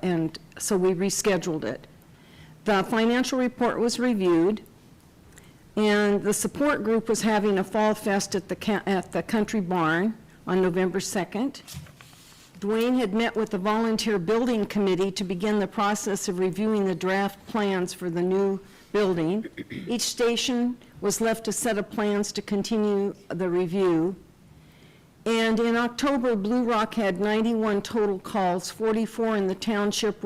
and so we rescheduled it. The financial report was reviewed, and the support group was having a fall fest at the Country Barn on November 2nd. Dwayne had met with the volunteer building committee to begin the process of reviewing the draft plans for the new building. Each station was left a set of plans to continue the review. And in October, Blue Rock had 91 total calls, 44 in the township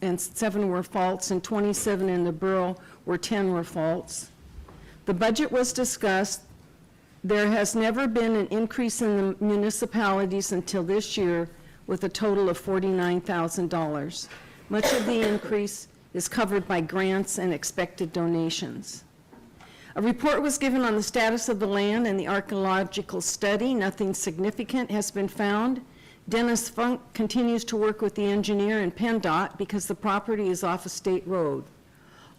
and 7 were faults, and 27 in the borough where 10 were faults. The budget was discussed. There has never been an increase in the municipalities until this year, with a total of $49,000. Much of the increase is covered by grants and expected donations. A report was given on the status of the land and the archaeological study. Nothing significant has been found. Dennis Funk continues to work with the engineer and PennDOT because the property is off a state road.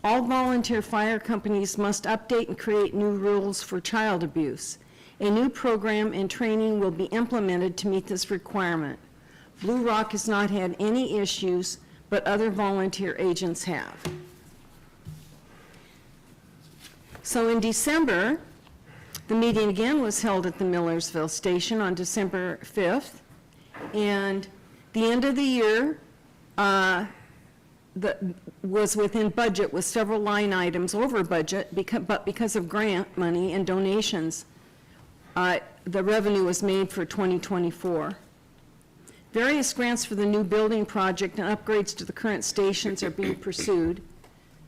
All volunteer fire companies must update and create new rules for child abuse. A new program and training will be implemented to meet this requirement. Blue Rock has not had any issues, but other volunteer agents have. So in December, the meeting again was held at the Millersville station on December 5th, and the end of the year was within budget with several line items over budget, but because of grant money and donations, the revenue was made for 2024. Various grants for the new building project and upgrades to the current stations are being pursued.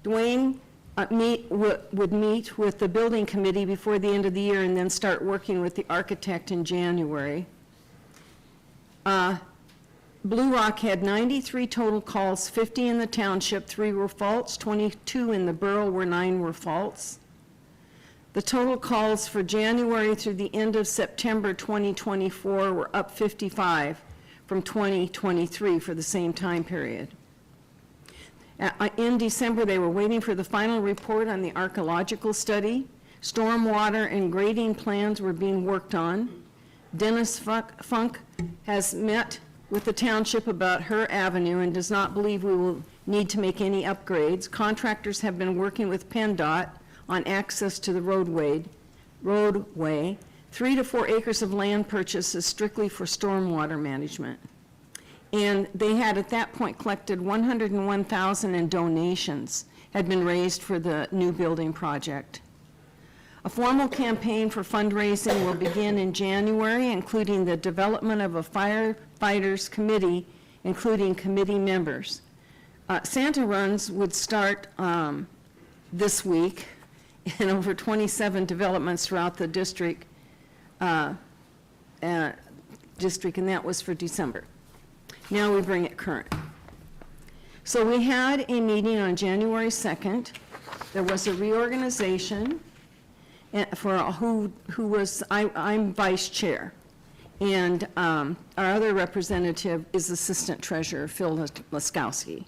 Dwayne would meet with the building committee before the end of the year and then start working with the architect in January. Blue Rock had 93 total calls, 50 in the township, 3 were faults, 22 in the borough where 9 were faults. The total calls for January through the end of September 2024 were up 55 from 2023 for the same time period. In December, they were waiting for the final report on the archaeological study. Stormwater and grading plans were being worked on. Dennis Funk has met with the township about her avenue and does not believe we will need to make any upgrades. Contractors have been working with PennDOT on access to the roadway. 3 to 4 acres of land purchases strictly for stormwater management. And they had at that point collected $101,000 in donations had been raised for the new building project. A formal campaign for fundraising will begin in January, including the development of a firefighters committee, including committee members. Santa runs would start this week in over 27 developments throughout the district, and that was for December. Now we bring it current. So we had a meeting on January 2nd. There was a reorganization for who was, I'm vice chair, and our other representative is Assistant Treasurer Phil Laskowski.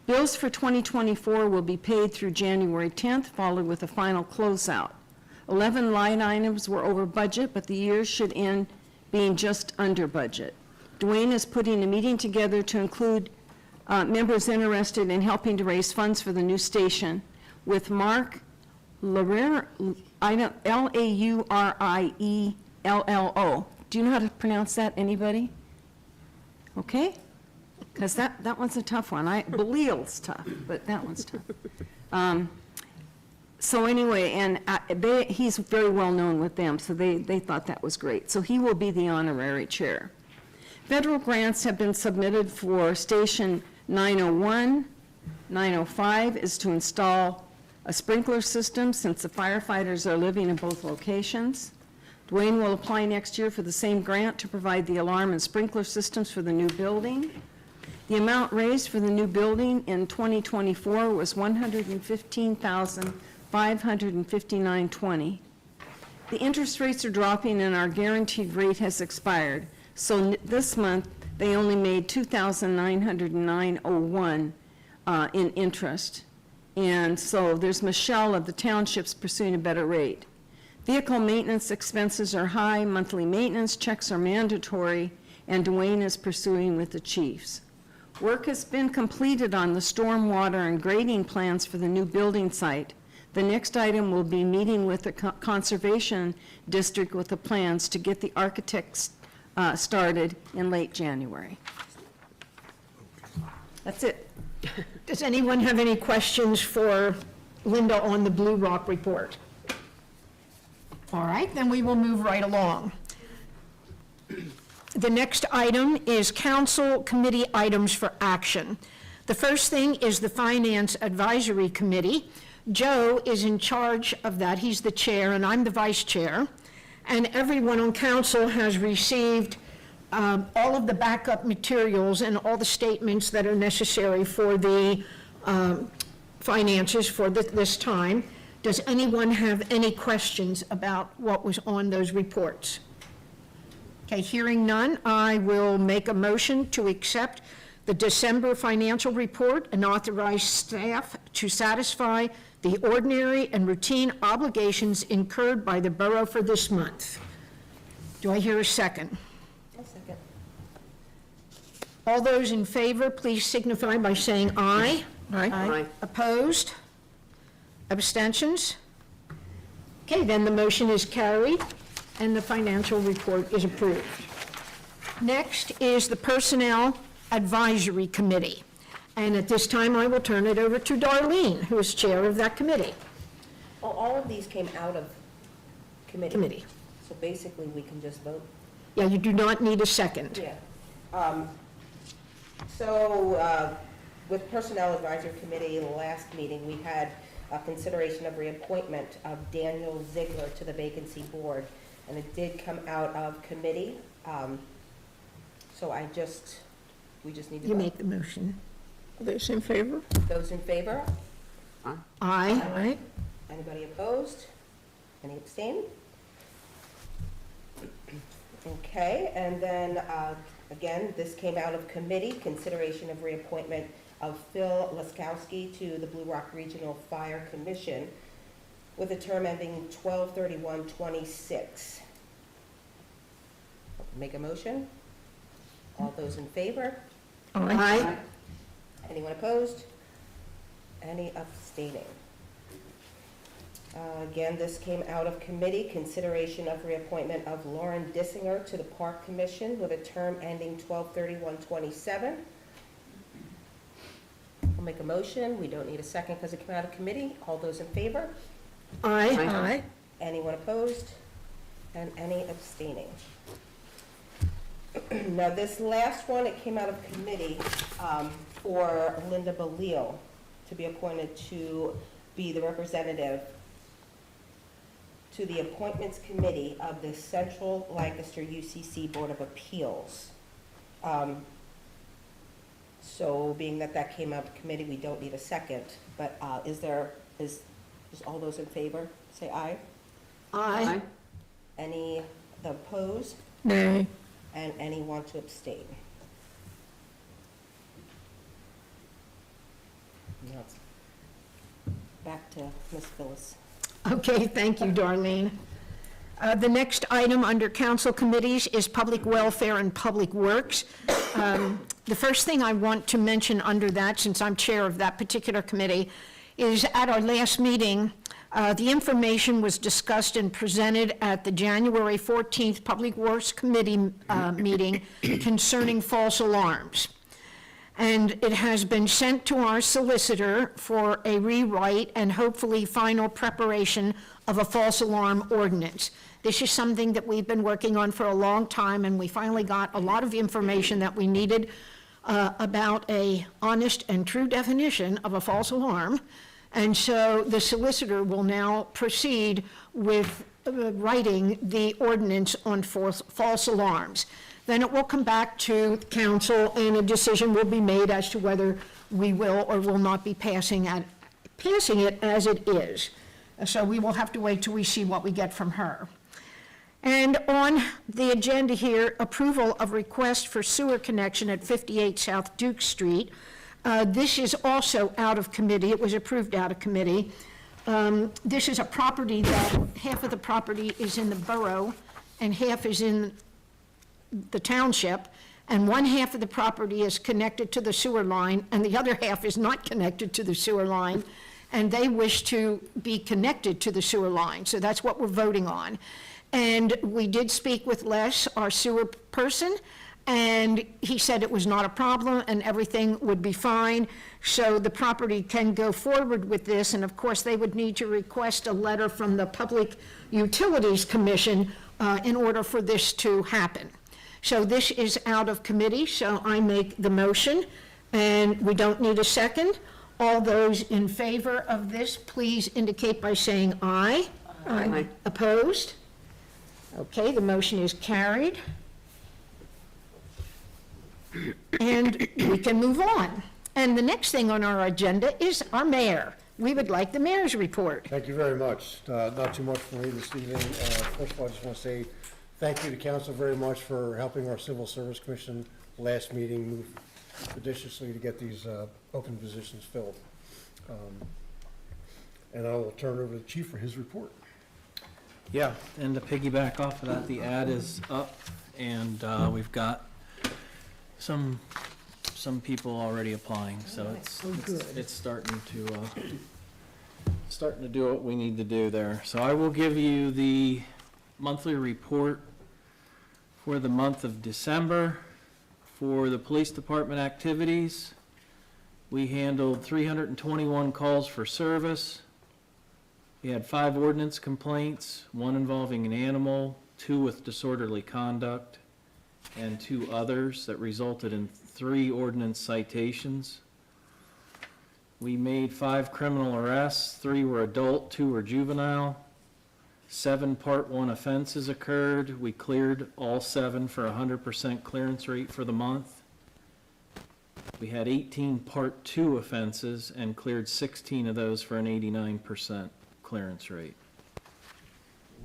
Bills for 2024 will be paid through January 10th, followed with a final closeout. 11 line items were over budget, but the year should end being just under budget. Dwayne is putting a meeting together to include members interested in helping to raise funds for the new station with Mark Laurierello. Do you know how to pronounce that, anybody? Okay? Because that one's a tough one. Belial's tough, but that one's tough. So anyway, and he's very well known with them, so they thought that was great. So he will be the honorary chair. Federal grants have been submitted for Station 901. 905 is to install a sprinkler system since the firefighters are living in both locations. Dwayne will apply next year for the same grant to provide the alarm and sprinkler systems for the new building. The amount raised for the new building in 2024 was $115,559.20. The interest rates are dropping and our guaranteed rate has expired. So this month, they only made $2,909.01 in interest. And so there's Michelle of the townships pursuing a better rate. Vehicle maintenance expenses are high, monthly maintenance checks are mandatory, and Dwayne is pursuing with the chiefs. Work has been completed on the stormwater and grading plans for the new building site. The next item will be meeting with the Conservation District with the plans to get the architects started in late January. That's it. Does anyone have any questions for Linda on the Blue Rock report? All right, then we will move right along. The next item is council committee items for action. The first thing is the Finance Advisory Committee. Joe is in charge of that. He's the chair, and I'm the vice chair. And everyone on council has received all of the backup materials and all the statements that are necessary for the finances for this time. Does anyone have any questions about what was on those reports? Okay, hearing none, I will make a motion to accept the December financial report and authorize staff to satisfy the ordinary and routine obligations incurred by the borough for this month. Do I hear a second? I'll second. All those in favor, please signify by saying aye. Aye. Opposed? Abstentions? Okay, then the motion is carried and the financial report is approved. Next is the Personnel Advisory Committee. And at this time, I will turn it over to Darlene, who is chair of that committee. Oh, all of these came out of committee? Committee. So basically, we can just vote? Yeah, you do not need a second. Yeah. With Personnel Advisory Committee, in the last meeting, we had a consideration of reappointment of Daniel Ziegler to the vacancy board, and it did come out of committee. So we just need to You vote. make the motion. Those in favor? Those in favor? Aye. Anybody opposed? Any abstain? Okay, and then, again, this came out of committee, consideration of reappointment of Phil Laskowski to the Blue Rock Regional Fire Commission with a term ending 12/31/26. Make a motion? All those in favor? Aye. Anyone opposed? Any abstaining? Again, this came out of committee, consideration of reappointment of Lauren Dissinger to the Park Commission with a term ending 12/31/27. I'll make a motion. We don't need a second because it came out of committee. All those in favor? Aye. Anyone opposed? And any abstaining? Now, this last one, it came out of committee for Linda Belisle to be appointed to be the representative to the Appointments Committee of the Central Lancaster UCC Board of Appeals. So being that that came out of committee, we don't need a second, but is all those in favor, say aye? Aye. Any opposed? Nay. And any want to abstain? Now it's back to Ms. Phyllis. Okay, thank you, Darlene. The next item under council committees is Public Welfare and Public Works. The first thing I want to mention under that, since I'm chair of that particular committee, is at our last meeting, the information was discussed and presented at the January 14th Public Works Committee meeting concerning false alarms. And it has been sent to our solicitor for a rewrite and hopefully final preparation of a false alarm ordinance. This is something that we've been working on for a long time, and we finally got a lot of information that we needed about a honest and true definition of a false alarm. And so the solicitor will now proceed with writing the ordinance on false alarms. Then it will come back to council and a decision will be made as to whether we will or will not be passing it as it is. So we will have to wait till we see what we get from her. And on the agenda here, approval of request for sewer connection at 58 South Duke Street. This is also out of committee. It was approved out of committee. This is a property that half of the property is in the borough and half is in the township, and one half of the property is connected to the sewer line, and the other half is not connected to the sewer line, and they wish to be connected to the sewer line, so that's what we're voting on. And we did speak with Les, our sewer person, and he said it was not a problem and everything would be fine. So the property can go forward with this, and of course, they would need to request a letter from the Public Utilities Commission in order for this to happen. So this is out of committee, so I make the motion, and we don't need a second. All those in favor of this, please indicate by saying aye. Aye. Opposed? Okay, the motion is carried. And we can move on. And the next thing on our agenda is our mayor. We would like the mayor's report. Thank you very much. Not too much for me this evening. First of all, I just want to say thank you to council very much for helping our Civil Service Commission last meeting move expeditiously to get these open positions filled. And I will turn it over to the chief for his report. Yeah, and to piggyback off of that, the ad is up, and we've got some people already applying, so it's starting to do what we need to do there. So I will give you the monthly report for the month of December. For the police department activities, we handled 321 calls for service. We had 5 ordinance complaints, 1 involving an animal, 2 with disorderly conduct, and 2 others that resulted in 3 ordinance citations. We made 5 criminal arrests, 3 were adult, 2 were juvenile. 7 Part 1 offenses occurred. We cleared all 7 for 100% clearance rate for the month. We had 18 Part 2 offenses and cleared 16 of those for an 89% clearance rate.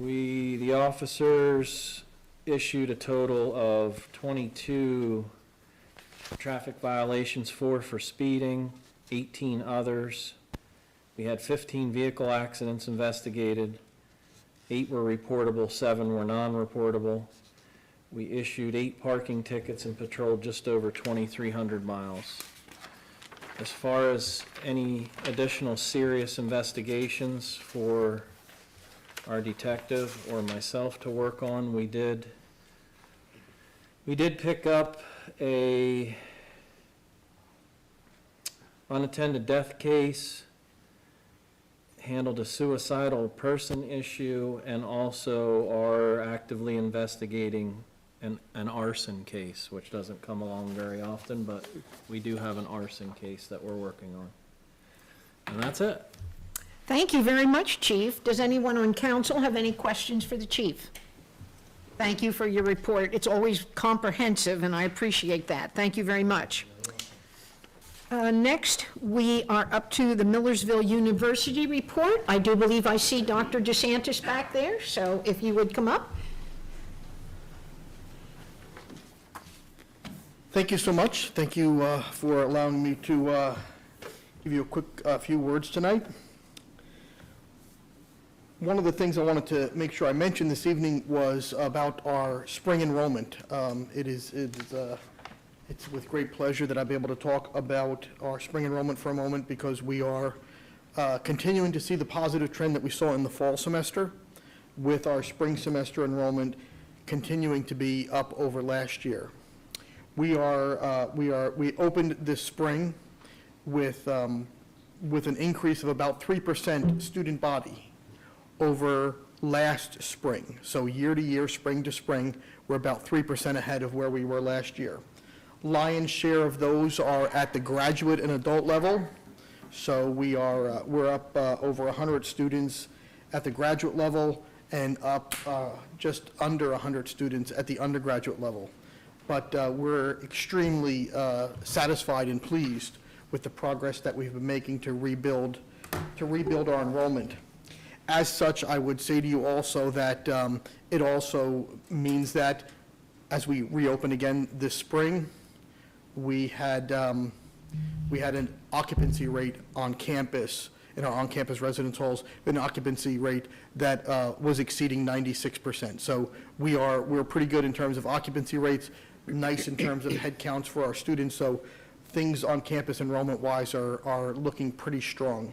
The officers issued a total of 22 traffic violations, 4 for speeding, 18 others. We had 15 vehicle accidents investigated. 8 were reportable, 7 were non-reportable. We issued 8 parking tickets and patrolled just over 2,300 miles. As far as any additional serious investigations for our detective or myself to work on, we did pick up a unattended death case, handled a suicidal person issue, and also are actively investigating an arson case, which doesn't come along very often, but we do have an arson case that we're working on. And that's it. Thank you very much, Chief. Does anyone on council have any questions for the chief? Thank you for your report. It's always comprehensive, and I appreciate that. Thank you very much. Next, we are up to the Millersville University report. I do believe I see Dr. DeSantis back there, so if you would come up. Thank you so much. Thank you for allowing me to give you a quick few words tonight. One of the things I wanted to make sure I mentioned this evening was about our spring enrollment. It's with great pleasure that I'll be able to talk about our spring enrollment for a moment, because we are continuing to see the positive trend that we saw in the fall semester, with our spring semester enrollment continuing to be up over last year. We opened this spring with an increase of about 3% student body over last spring. So year to year, spring to spring, we're about 3% ahead of where we were last year. Lion's share of those are at the graduate and adult level. So we're up over 100 students at the graduate level and up just under 100 students at the undergraduate level. But we're extremely satisfied and pleased with the progress that we've been making to rebuild our enrollment. As such, I would say to you also that it also means that as we reopen again this spring, we had an occupancy rate on campus, in our on-campus residence halls, an occupancy rate that was exceeding 96%. So we're pretty good in terms of occupancy rates. nice in terms of head counts for our students, so things on campus enrollment-wise are looking pretty strong.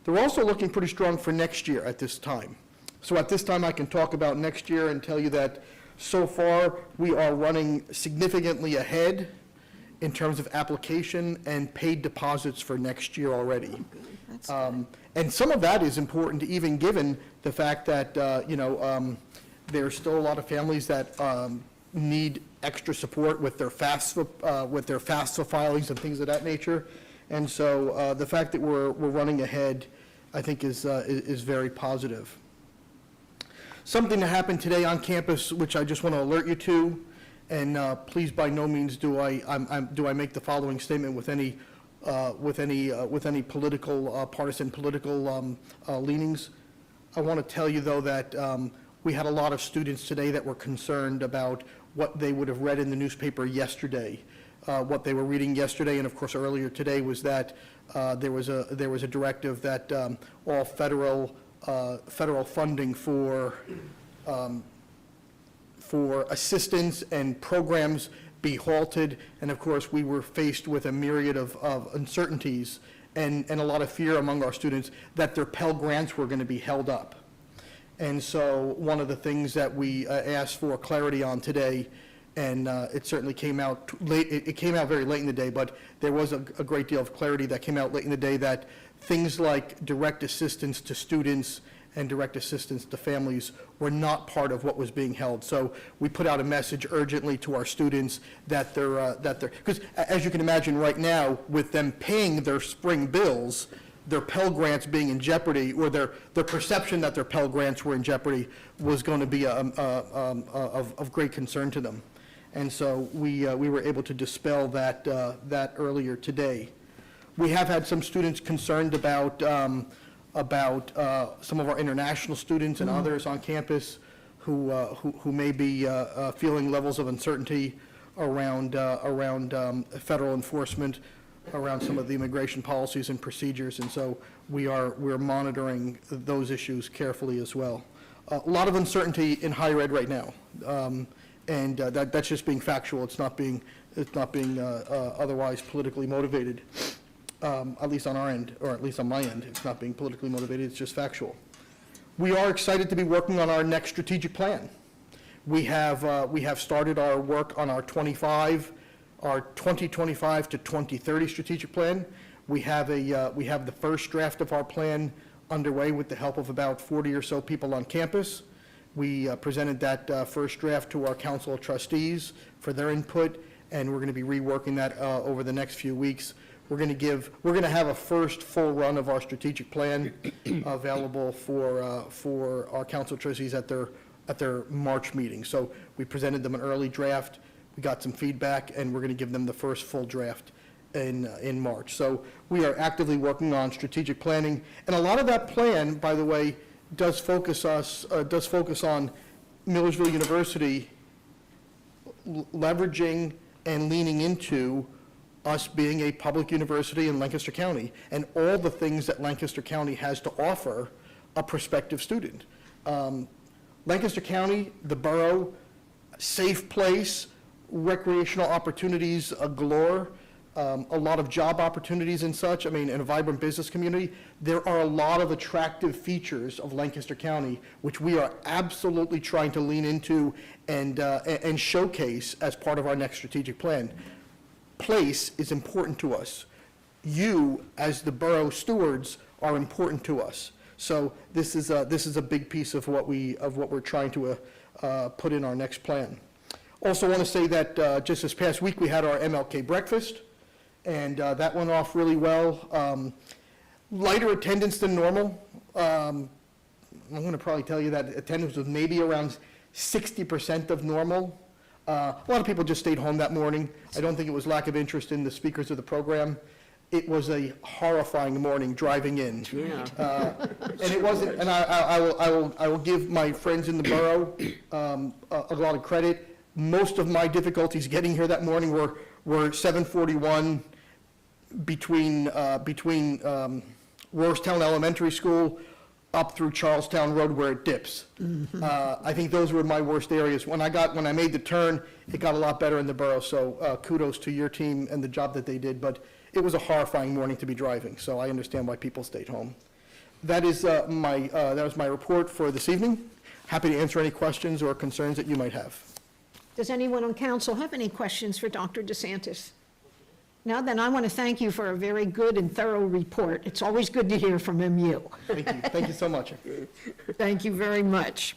They're also looking pretty strong for next year at this time. So at this time, I can talk about next year and tell you that so far, we are running significantly ahead in terms of application and paid deposits for next year already. And some of that is important, even given the fact that, there's still a lot of families that need extra support with their FAFSA filings and things of that nature. And so the fact that we're running ahead, I think, is very positive. Something that happened today on campus, which I just want to alert you to, and please by no means do I make the following statement with any political, partisan political leanings. I want to tell you, though, that we had a lot of students today that were concerned about what they would have read in the newspaper yesterday. What they were reading yesterday, and of course earlier today, was that there was a directive that all federal funding for assistance and programs be halted. And of course, we were faced with a myriad of uncertainties and a lot of fear among our students that their Pell Grants were going to be held up. And so one of the things that we asked for clarity on today, and it certainly came out late, it came out very late in the day, but there was a great deal of clarity that came out late in the day, that things like direct assistance to students and direct assistance to families were not part of what was being held. So we put out a message urgently to our students that they're, because as you can imagine right now, with them paying their spring bills, their Pell Grants being in jeopardy, or their perception that their Pell Grants were in jeopardy, was going to be of great concern to them. And so we were able to dispel that earlier today. We have had some students concerned about some of our international students and others on campus who may be feeling levels of uncertainty around federal enforcement, around some of the immigration policies and procedures, and so we're monitoring those issues carefully as well. A lot of uncertainty in higher ed right now, and that's just being factual. It's not being otherwise politically motivated. At least on our end, or at least on my end, it's not being politically motivated, it's just factual. We are excited to be working on our next strategic plan. We have started our work on our 2025 to 2030 strategic plan. We have the first draft of our plan underway with the help of about 40 or so people on campus. We presented that first draft to our council of trustees for their input, and we're going to be reworking that over the next few weeks. We're going to have a first full run of our strategic plan available for our council trustees at their March meeting. So we presented them an early draft, we got some feedback, and we're going to give them the first full draft in March. So we are actively working on strategic planning, and a lot of that plan, by the way, does focus on Millersville University leveraging and leaning into us being a public university in Lancaster County, and all the things that Lancaster County has to offer a prospective student. Lancaster County, the borough, safe place, recreational opportunities galore, a lot of job opportunities and such. I mean, in a vibrant business community, there are a lot of attractive features of Lancaster County, which we are absolutely trying to lean into and showcase as part of our next strategic plan. Place is important to us. You, as the borough stewards, are important to us. So this is a big piece of what we're trying to put in our next plan. Also want to say that just this past week we had our MLK breakfast, and that went off really well. Lighter attendance than normal. I'm going to probably tell you that attendance was maybe around 60% of normal. A lot of people just stayed home that morning. I don't think it was lack of interest in the speakers of the program. It was a horrifying morning driving in. Yeah. And it wasn't, and I will give my friends in the borough a lot of credit. Most of my difficulties getting here that morning were 741 between Rohrstown Elementary School up through Charlestown Road where it dips. I think those were my worst areas. When I made the turn, it got a lot better in the borough, so kudos to your team and the job that they did, but it was a horrifying morning to be driving, so I understand why people stayed home. That was my report for this evening. Happy to answer any questions or concerns that you might have. Does anyone on council have any questions for Dr. DeSantis? Now, then, I want to thank you for a very good and thorough report. It's always good to hear from MU. Thank you. Thank you so much. Thank you very much.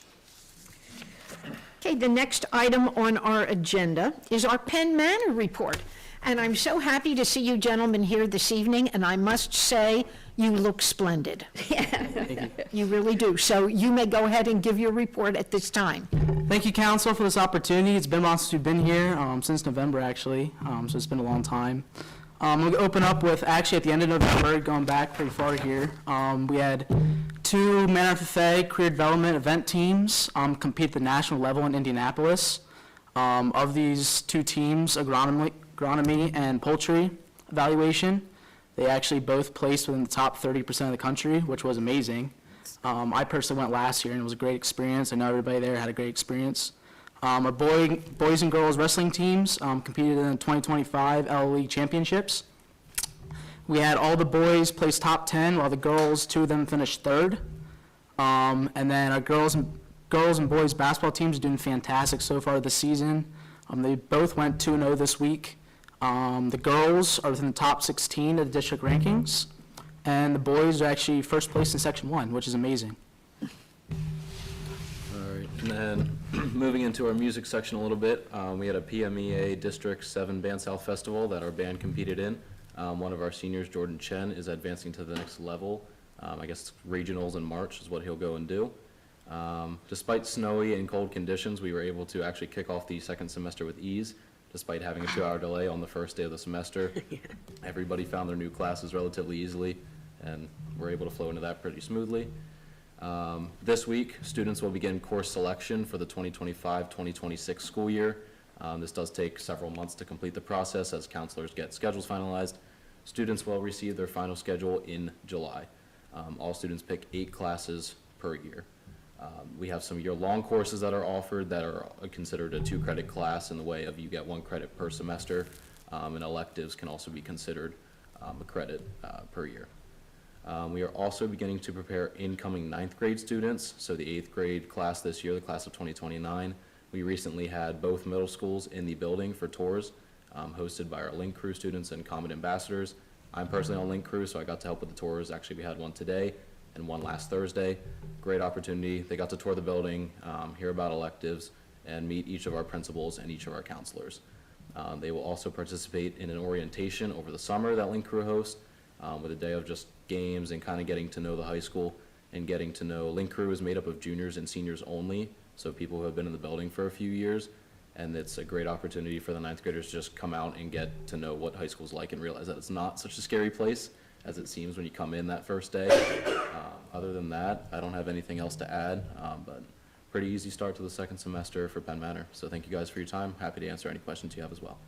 Okay, the next item on our agenda is our Penn Manor report. And I'm so happy to see you gentlemen here this evening, and I must say, you look splendid. You really do. So you may go ahead and give your report at this time. Thank you, council, for this opportunity. It's been a while since we've been here, since November, actually, so it's been a long time. We'll open up with, actually, at the end of November, going back pretty far here, we had 2 Manor FFA career development event teams compete at the national level in Indianapolis. Of these 2 teams, agronomy and poultry evaluation, they actually both placed within the top 30% of the country, which was amazing. I personally went last year, and it was a great experience. I know everybody there had a great experience. Our boys and girls wrestling teams competed in the 2025 LLE Championships. We had all the boys place top 10, while the girls, 2 of them finished 3rd. And then our girls and boys basketball teams are doing fantastic so far this season. They both went 2-0 this week. The girls are within the top 16 of the district rankings, and the boys are actually first place in Section 1, which is amazing. All right, and then moving into our music section a little bit, we had a PMEA District 7 Band South Festival that our band competed in. One of our seniors, Jordan Chen, is advancing to the next level. I guess regionals in March is what he'll go and do. Despite snowy and cold conditions, we were able to actually kick off the second semester with ease, despite having a 2-hour delay on the first day of the semester. Everybody found their new classes relatively easily, and we're able to flow into that pretty smoothly. This week, students will begin course selection for the 2025-2026 school year. This does take several months to complete the process as counselors get schedules finalized. Students will receive their final schedule in July. All students pick 8 classes per year. We have some year-long courses that are offered that are considered a 2-credit class in the way of you get 1 credit per semester, and electives can also be considered a credit per year. We are also beginning to prepare incoming 9th grade students, so the 8th grade class this year, the class of 2029. We recently had both middle schools in the building for tours, hosted by our Link Crew students and Comet ambassadors. I'm personally on Link Crew, so I got to help with the tours. Actually, we had one today and one last Thursday. Great opportunity. They got to tour the building, hear about electives, and meet each of our principals and each of our counselors. They will also participate in an orientation over the summer that Link Crew hosts, with a day of just games and kind of getting to know the high school and getting to know. Link Crew is made up of juniors and seniors only, so people who have been in the building for a few years, and it's a great opportunity for the 9th graders to just come out and get to know what high school's like and realize that it's not such a scary place as it seems when you come in that first day. Other than that, I don't have anything else to add, but pretty easy start to the second semester for Penn Manor. So thank you guys for your time. Happy to answer any questions you have as well.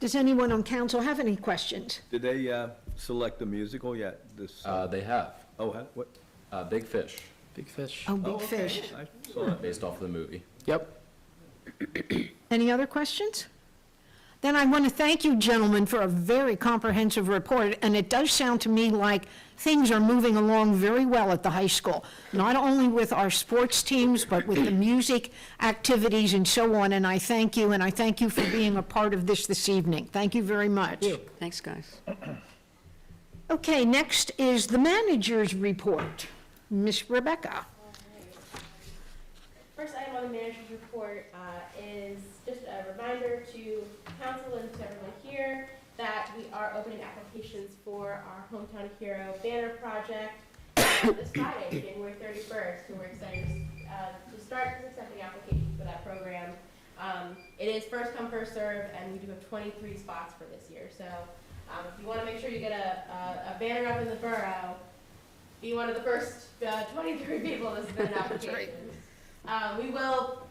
Does anyone on council have any questions? Did they select the musical yet? This. They have. Oh, what? Big Fish, Big Fish. Oh, Big okay. Fish. I saw that. based off of the movie. Yep. Any other questions? Then I want to thank you, gentlemen, for a very comprehensive report, and it does sound to me like things are moving along very well at the high school, not only with our sports teams, but with the music activities and so on, and I thank you, and I thank you for being a part of this evening. Thank you very much. Thanks, guys. Okay, next is the manager's report. Miss Rebecca. First item on the manager's report is just a reminder to council and to everyone here that we are opening applications for our Hometown Hero banner project this Friday, January 31st, and we're excited to start accepting applications for that program. It is first come, first serve, and we do have 23 spots for this year. So if you want to make sure you get a banner up in the borough, be one of the first 23 people to submit an application. We will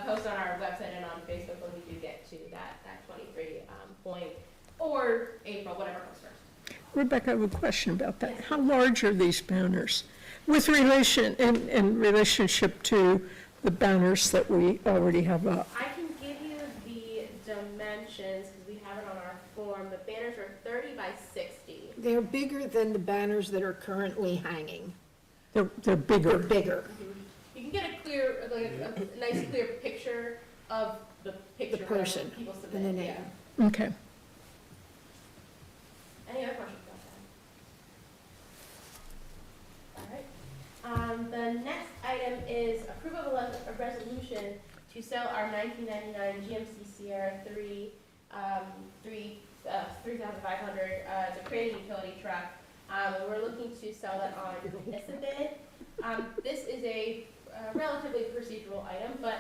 post on our website and on Facebook when we do get to that 23 point, or April, whatever comes first. Rebecca, I have a question about that. How large are these banners? With in relationship to the banners that we already have up. I can give you the dimensions, because we have it on our form. The banners are 30 by 60. They're bigger than the banners that are currently hanging. They're They're bigger. bigger. You can get a clear, like a nice clear picture of the picture. The person when people submit, and the yeah. name. Okay. Any other questions about that? All right. The next item is approval of a resolution to sell our 1999 GMC Sierra 3500, the creating utility truck. We're looking to sell that on municipal bid. This is a relatively procedural item, but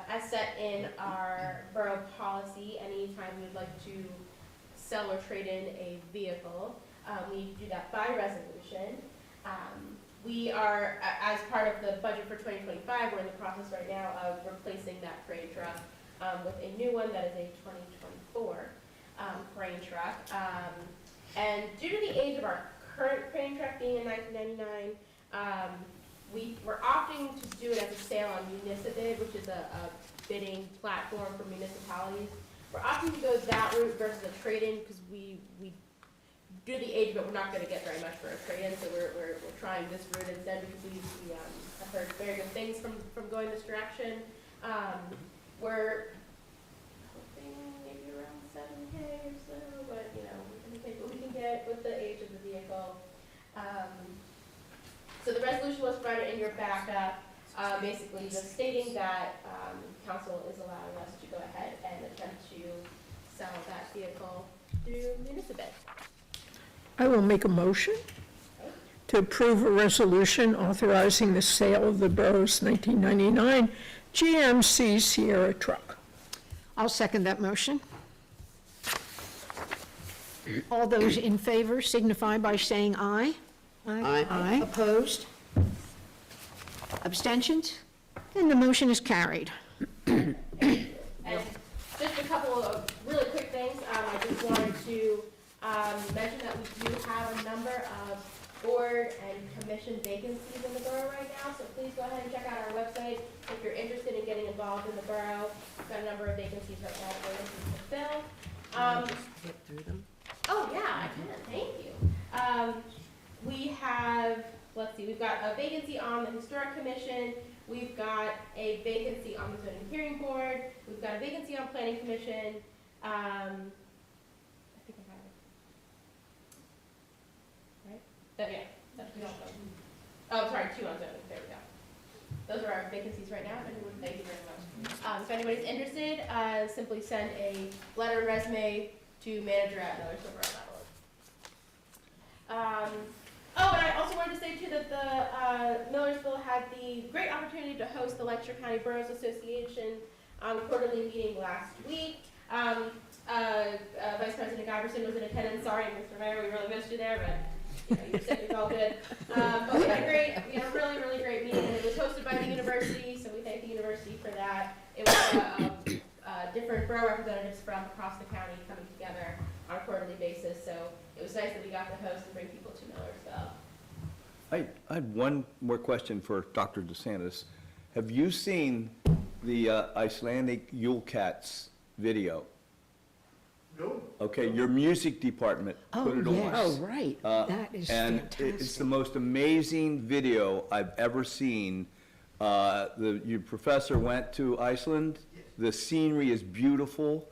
as set in our borough policy, anytime we'd like to sell or trade in a vehicle, we do that by resolution. We are, as part of the budget for 2025, we're in the process right now of replacing that crane truck with a new one that is a 2024 crane truck. And due to the age of our current crane truck being in 1999, we're opting to do it as a sale on municipal, which is a bidding platform for municipalities. We're opting to go that route versus a trade-in because we due to the age, but we're not going to get very much for a trade-in, so we're trying this route instead because we have heard very good things from going this direction. We're hoping maybe around 7K or so, but we can take what we can get with the age of the vehicle. So the resolution was provided in your backup, basically just stating that council is allowing us to go ahead and attempt to sell that vehicle through municipal. I will make a motion to approve a resolution authorizing the sale of the borough's 1999 GMC Sierra truck. I'll second that motion. All those in favor signify by saying aye. Aye. Opposed? Abstentions? Then the motion is carried. And just a couple of really quick things. I just wanted to mention that we do have a number of board and commission vacancies in the borough right now, so please go ahead and check out our website if you're interested in getting involved in the borough. We've got a number of vacancies right now that we're looking to fill. Get through them. Oh, yeah, I can, thank you. We have, let's see, we've got a vacancy on the Historic Commission, we've got a vacancy on the Zoning Hearing Board, we've got a vacancy on Planning Commission, I think I have it. Right? Yeah, that's two on zoning. Oh, sorry, 2 on zoning, there we go. Those are our vacancies right now, thank you very much. If anybody's interested, simply send a letter and resume to manager@millersvilleborough.org. Oh, and I also wanted to say too that the Millersville had the great opportunity to host the Lancaster County Boroughs Association quarterly meeting last week. Vice President Iverson was in attendance. Sorry, Mr. Mayor, we really missed you there, but you said it's all good. But we had a really, really great meeting, and it was hosted by the university, so we thank the university for that. It was different borough representatives from across the county coming together on a quarterly basis, so it was nice that we got to host and bring people to Millersville. I had one more question for Dr. DeSantis. Have you seen the Icelandic Yule Cats video? No. Okay, your music department put it on. Oh, right. That is And it's the most amazing video I've ever seen. Your professor went to Iceland. The scenery is beautiful.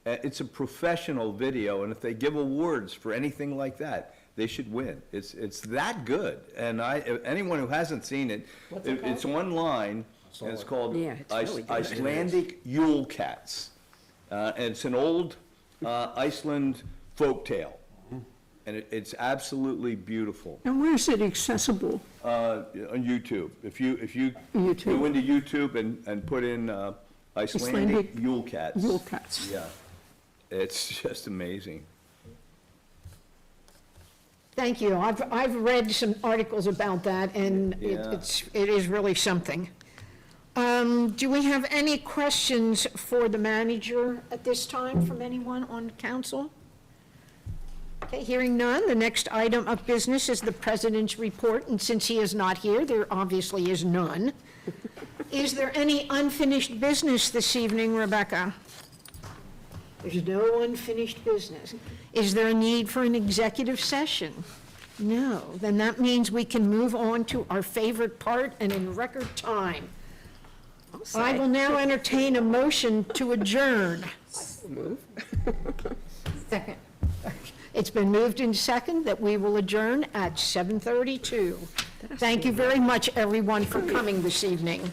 It's a professional video, and if they give awards for anything like that, they should win. It's that good. And anyone who hasn't seen it, it's online, and it's called Icelandic Yule Cats. And it's an old Iceland folk tale, and it's absolutely beautiful. And where is it accessible? On YouTube. If you YouTube. go into YouTube and put in Icelandic Yule Cats. Yule Cats. Yeah, it's just amazing. Thank you. I've read some articles about that, and Yeah. it is really something. Do we have any questions for the manager at this time from anyone on council? Okay, hearing none, the next item of business is the president's report, and since he is not here, there obviously is none. Is there any unfinished business this evening, Rebecca? There's no unfinished business. Is there a need for an executive session? No, then that means we can move on to our favorite part and in record time. I will now entertain a motion to adjourn. Second. It's been moved in second that we will adjourn at 7:32. Thank you very much, everyone, for coming this evening.